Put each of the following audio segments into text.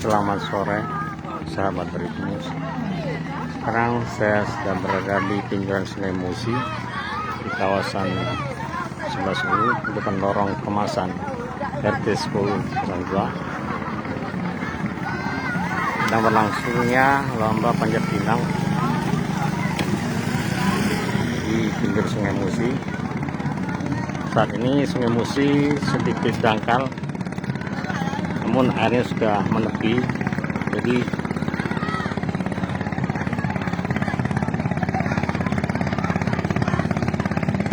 Selamat sore sahabat Ritmus. Sekarang saya sedang berada di pinggiran Sungai Musi di kawasan 11 depan lorong kemasan RT 10 2. Sedang berlangsungnya lomba panjat pinang di pinggir Sungai Musi. Saat ini Sungai Musi sedikit dangkal, namun airnya sudah menepi, jadi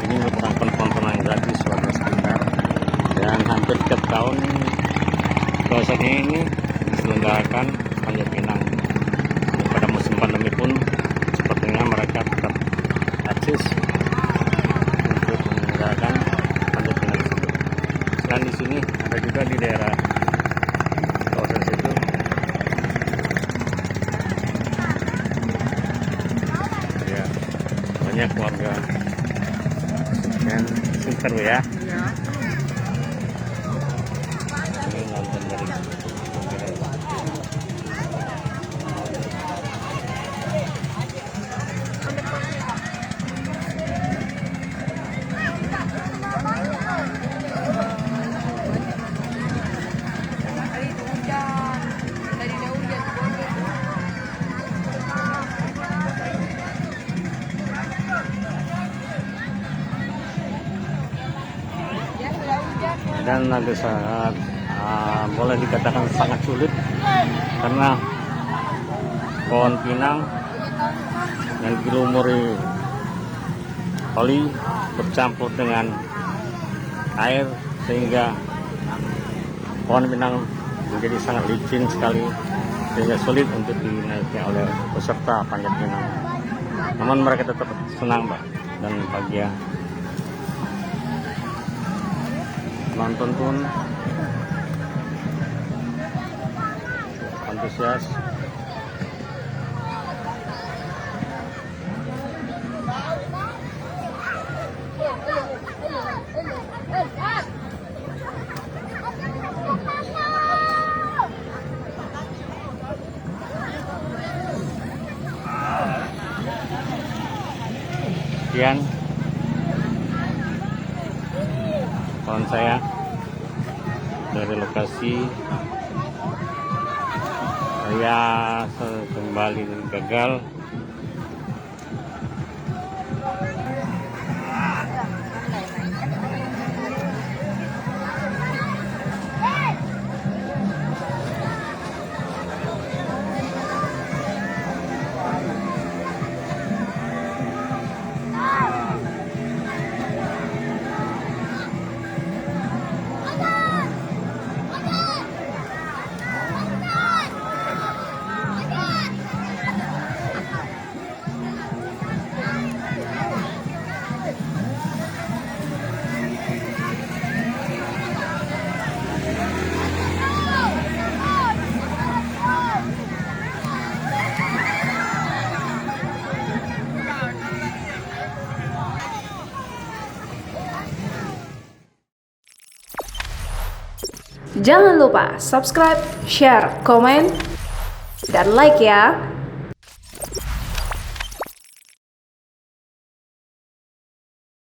ini merupakan tontonan gratis warga sekitar, dan hampir tiap tahun kawasan ini diselenggarakan panjat pinang. Pada musim pandemi pun sepertinya mereka tetap eksis untuk menyelenggarakan panjat pinang tersebut. Selain di sini ada juga di daerah kawasan situ ya, banyak warga yang sekitar ya. Ini nonton dari dan ada saat boleh dikatakan sangat sulit karena pohon pinang yang dilumuri oli bercampur dengan air sehingga pohon pinang menjadi sangat licin sekali, sehingga sulit untuk dinaiki oleh peserta panjat pinang. Namun mereka tetap senang dan bahagia. Penonton pun antusias. Sekian kawan saya dari lokasi. Saya kembali gagal. Jangan lupa subscribe, share, komen, dan like ya.